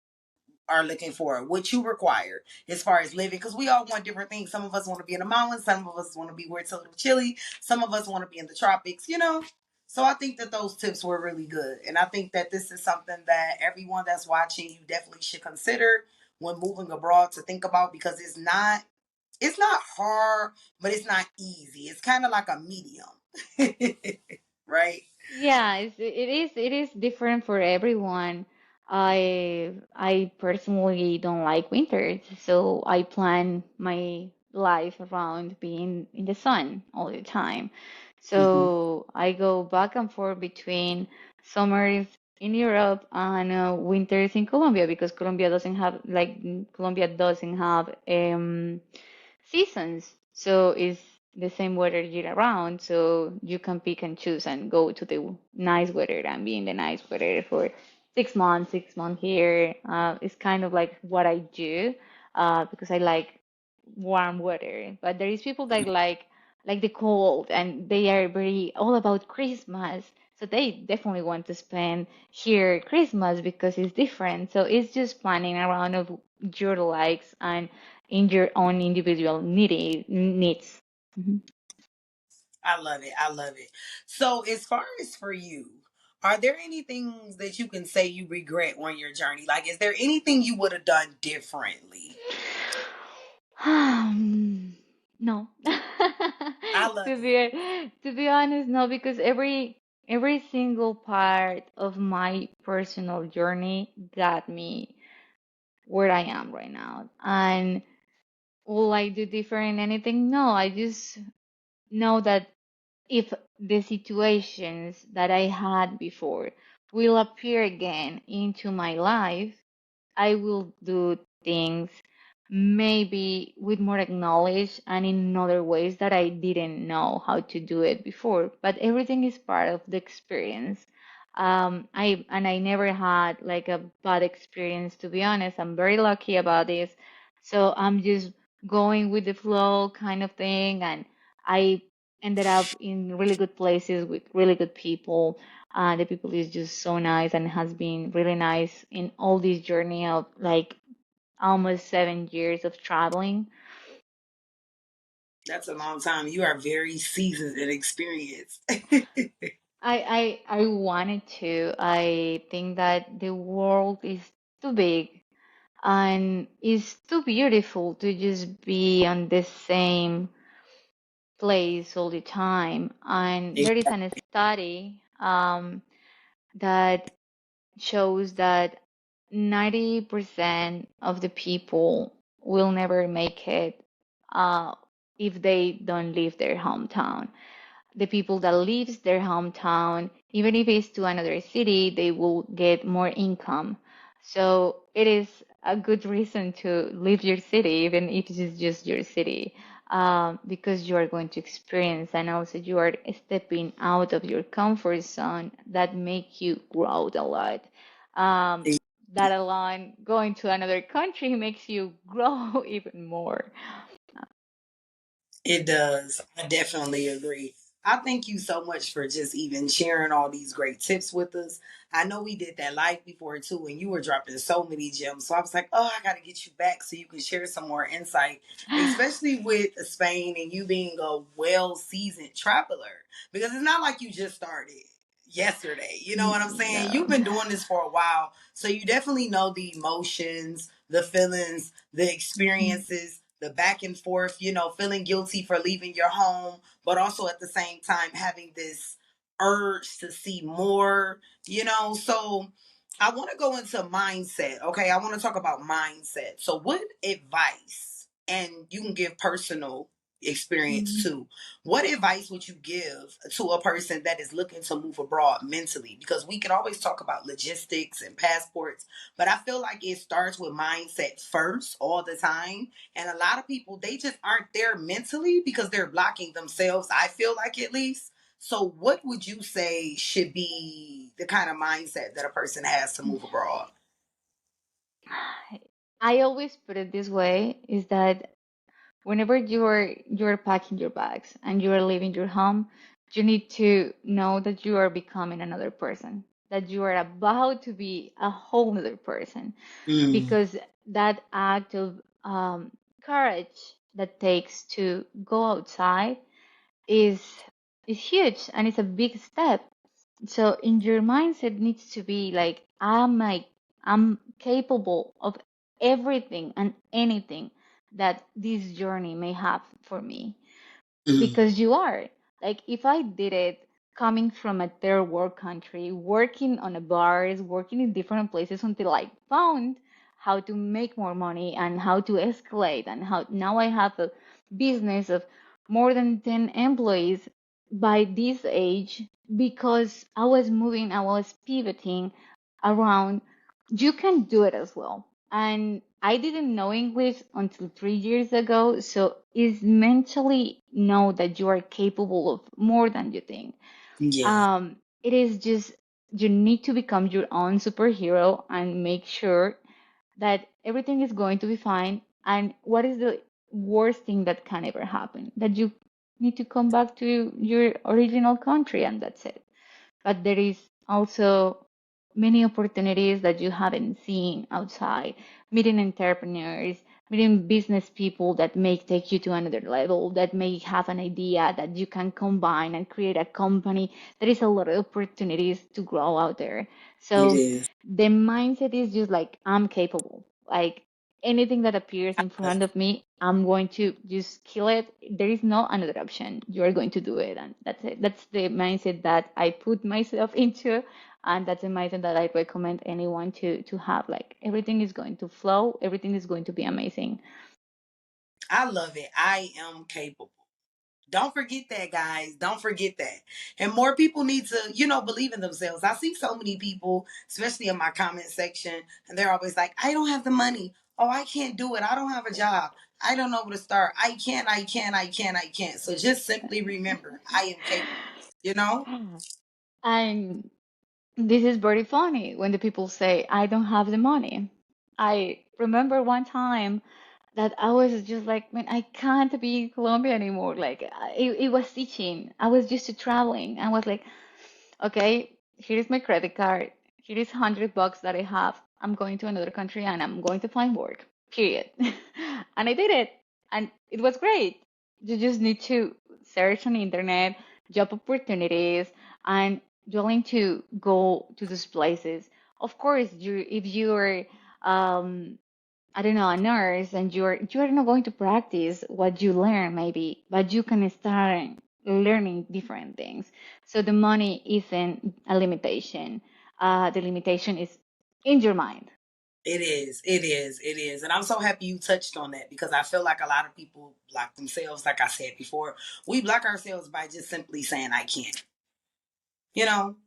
are looking for, what you require as far as living. Because we all want different things. Some of us want to be in the mountains. Some of us want to be where it's a little chilly. Some of us want to be in the tropics. So I think that those tips were really good. And I think that this is something that everyone that's watching, you definitely should consider when moving abroad to think about because it's not hard, but it's not easy. It's kind of like a medium, right? Yeah, it is different for everyone. I personally don't like winters, so I plan my life around being in the sun all the time. Mm-hmm. So I go back and forth between summers in Europe and winters in Colombia because Colombia doesn't have seasons. So it's the same weather year round. So you can pick and choose and go to the nice weather and be in the nice weather for 6 months, 6 months here. It's kind of like what I do because I like warm weather. But there is people that like the cold and they are very all about Christmas. So they definitely want to spend here Christmas because it's different. So it's just planning around of your likes and in your own individual needs. Mhm. I love it. I love it. So, as far as for you, are there any things that you can say you regret on your journey? Like, is there anything you would have done differently? No. I love To it. be honest, no, because every single part of my personal journey got me where I am right now. And will I do different anything? No, I just know that if the situations that I had before will appear again into my life, I will do things maybe with more knowledge and in other ways that I didn't know how to do it before. But everything is part of the experience. I never had like a bad experience, to be honest. I'm very lucky about this. So I'm just going with the flow kind of thing, and I ended up in really good places with really good people. The people is just so nice and has been really nice in all this journey of like almost 7 years of traveling. That's a long time. You are very seasoned and experienced. I wanted to. I think that the world is too big and it's too beautiful to just be on the same place all the time. And Yeah. there is a study um, that shows that 90% of the people will never make it uh, if they don't leave their hometown. The people that leaves their hometown, even if it's to another city, they will get more income. So it is a good reason to leave your city, even if it is just your city, because you are going to experience, and also you are stepping out of your comfort zone that make you grow a lot. Um, that alone, going to another country makes you grow even more. It does. I definitely agree. I thank you so much for just even sharing all these great tips with us. I know we did that live before too, and you were dropping so many gems. So I was like, oh, I got to get you back so you can share some more insight, especially with Spain and you being a well seasoned traveler. Because it's not like you just started yesterday. You know what I'm saying? No. You've been doing this for a while. So you definitely know the emotions, the feelings, the experiences, the back and forth, feeling guilty for leaving your home, but also at the same time having this urge to see more, So I want to go into mindset. Okay. I want to talk about mindset. So, what advice, and you can give personal experience Mhm. too, what advice would you give to a person that is looking to move abroad mentally? Because we can always talk about logistics and passports, but I feel like it starts with mindset first all the time. And a lot of people, they just aren't there mentally because they're blocking themselves, I feel like, at least. So, what would you say should be the kind of mindset that a person has to move abroad? I always put it this way is that whenever you're packing your bags and you are leaving your home, you need to know that you are becoming another person, that you are about to be a whole other person, Mm, because that act of courage that takes to go outside is is huge and it's a big step. So in your mindset needs to be I'm capable of everything and anything that this journey may have for me, mm, because you are. Like if I did it coming from a third world country, working on a bars, working in different places until I found how to make more money and how to escalate, and how now I have a business of more than 10 employees by this age, because I was moving, I was pivoting around. You can do it as well. And I didn't know English until 3 years ago, so it's mentally know that you are capable of more than you think. yeah, It is just you need to become your own superhero and make sure that everything is going to be fine. And what is the worst thing that can ever happen? That you need to come back to your original country and that's it. But there is also many opportunities that you haven't seen outside, meeting entrepreneurs, meeting business people that may take you to another level, that may have an idea that you can combine and create a company. There is a lot of opportunities to grow out there. it So is. the mindset is just like I'm capable. Like anything that appears in front of me, I'm going to just kill it. There is no another option. You're going to do it, and that's it. That's the mindset that I put myself into, and that's the mindset that I recommend anyone to have. Like everything is going to flow, everything is going to be amazing. I love it. I am capable. Don't forget that, guys. Don't forget that. And more people need to, believe in themselves. I see so many people, especially in my comment section, and they're always like, I don't have the money. Oh, I can't do it. I don't have a job. I don't know where to start. I can't. So just simply remember, I am capable, you know? And this is very funny when the people say, I don't have the money. I remember one time that I was just like, man, I can't be in Colombia anymore. Like, it was teaching. I was used to traveling. I was like, okay, here is my credit card. Here is $100 that I have. I'm going to another country and I'm going to find work, period. And I did it. And it was great. You just need to search on the internet, job opportunities, and willing to go to those places. Of course, if you're I don't know, a nurse, and you're not going to practice what you learn maybe, but you can start learning different things. So the money isn't a limitation. The limitation is in your mind. It is. It is. It is. And I'm so happy you touched on that because I feel like a lot of people block themselves. Like I said before, we block ourselves by just simply saying, I can't,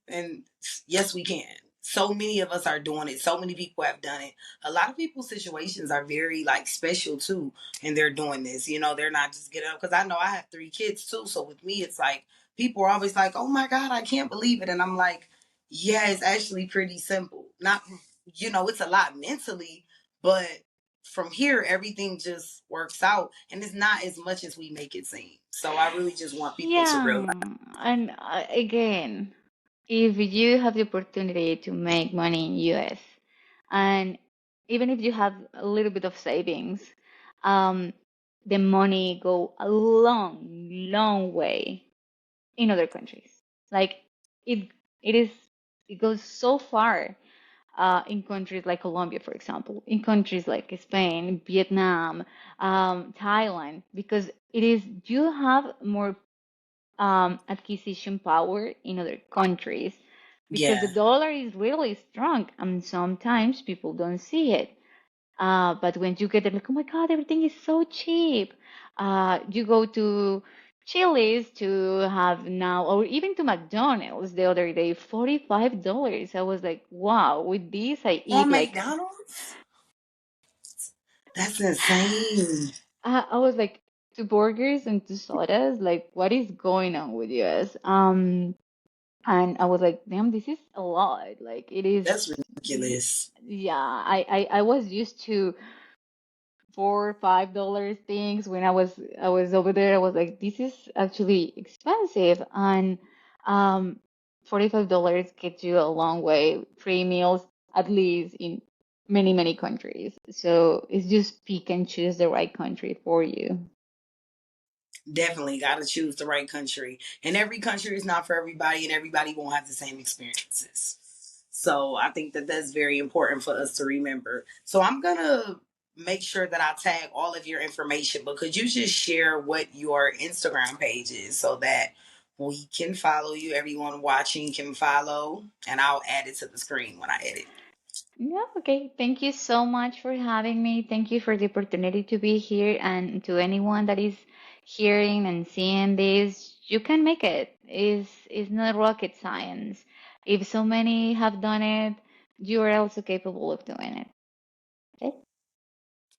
and yes, we can. So many of us are doing it. So many people have done it. A lot of people's situations are very like special too, and they're doing this. They're not just getting up because I know I have 3 kids too. So with me, it's like people are always like, "Oh my God, I can't believe it," and I'm like, "Yeah, it's actually pretty simple. Not, it's a lot mentally, but from here, everything just works out, and it's not as much as we make it seem. So I really just want people to realize Yeah, and again, if you have the opportunity to make money in US, and even if you have a little bit of savings, um, the money go a long, long way in other countries. Like it, it is, it goes so far in countries like Colombia, for example, in countries like Spain, Vietnam, Thailand, because it is you have more acquisition power in other countries because the yeah. dollar is really strong and sometimes people don't see it. But when you get it, like, oh my God, everything is so cheap. You go to Chili's to have now, or even to McDonald's the other day, $45. I was like, wow, with this I On eat like, McDonald's? That's insane. I was like, two burgers and two sodas. Like, what is going on with US? And I was like, damn, this is a lot. Like, it is, That's ridiculous. yeah, I was used to $4 or $5 things when I was over there. I was like, this is actually expensive, and um, $45 gets you a long way. Free meals, at least in many many countries. So it's just pick and choose the right country for you. Definitely got to choose the right country. And every country is not for everybody, and everybody won't have the same experiences. So I think that that's very important for us to remember. So I'm going to make sure that I tag all of your information, but could you just share what your Instagram page is so that we can follow you? Everyone watching can follow, and I'll add it to the screen when I edit. Yeah, okay. Thank you so much for having me. Thank you for the opportunity to be here. And to anyone that is hearing and seeing this, you can make it. It's not rocket science. If so many have done it, you are also capable of doing it. Okay?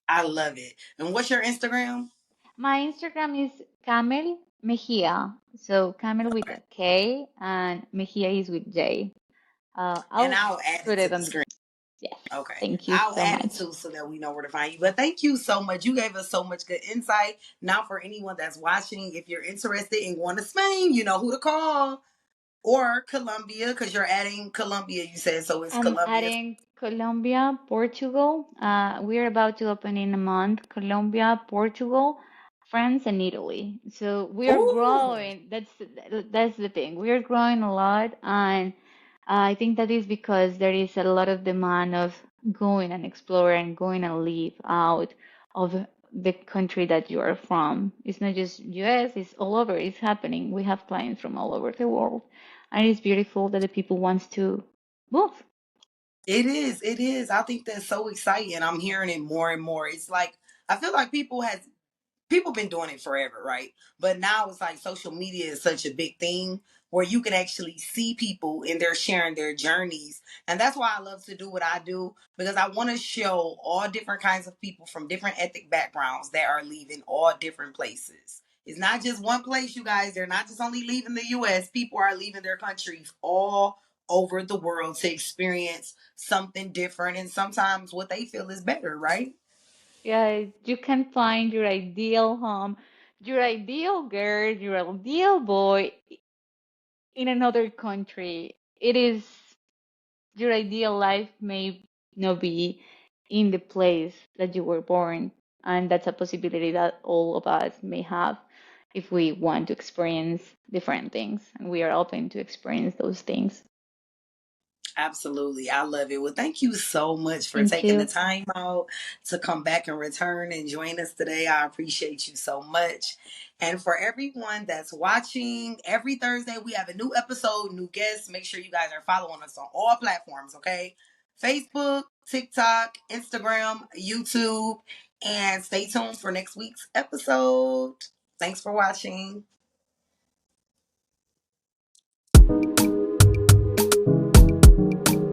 I love it. And what's your Instagram? My Instagram is Camel Mejia. So Camel with a K and Mejia is with J. And I'll I'll add put it to it the on the, screen. yes. Okay. Thank you I'll so add it much. too so that we know where to find you. But thank you so much. You gave us so much good insight. Now, for anyone that's watching, if you're interested in going to Spain, you know who to call. Or Colombia, because you're adding Colombia, you said. So it's I'm Colombia. adding Colombia, Portugal. We're about to open in a month. Colombia, Portugal, France, and Italy. So we are Ooh. growing. That's the thing. We are growing a lot, and I think that is because there is a lot of demand of going and explore and going and live out of the country that you are from. It's not just US, it's all over. It's happening. We have clients from all over the world, and it's beautiful that the people wants to move. It is. It is. I think that's so exciting. I'm hearing it more and more. It's like I feel like people been doing it forever, right? But now it's like social media is such a big thing where you can actually see people and they're sharing their journeys. And that's why I love to do what I do because I want to show all different kinds of people from different ethnic backgrounds that are leaving all different places. It's not just one place, you guys. They're not just only leaving the US. People are leaving their countries all over the world to experience something different and sometimes what they feel is better, right? Yeah, you can find your ideal home, your ideal girl, your ideal boy in another country. It is your ideal life may not be in the place that you were born, and that's a possibility that all of us may have if we want to experience different things, and we are open to experience those things. Absolutely. I love it. Well, thank you so much for Thank taking the you. time out to come back and return and join us today. I appreciate you so much. And for everyone that's watching, every Thursday we have a new episode, new guests. Make sure you guys are following us on all platforms, okay? Facebook, TikTok, Instagram, YouTube, and stay tuned for next week's episode. Thanks for watching.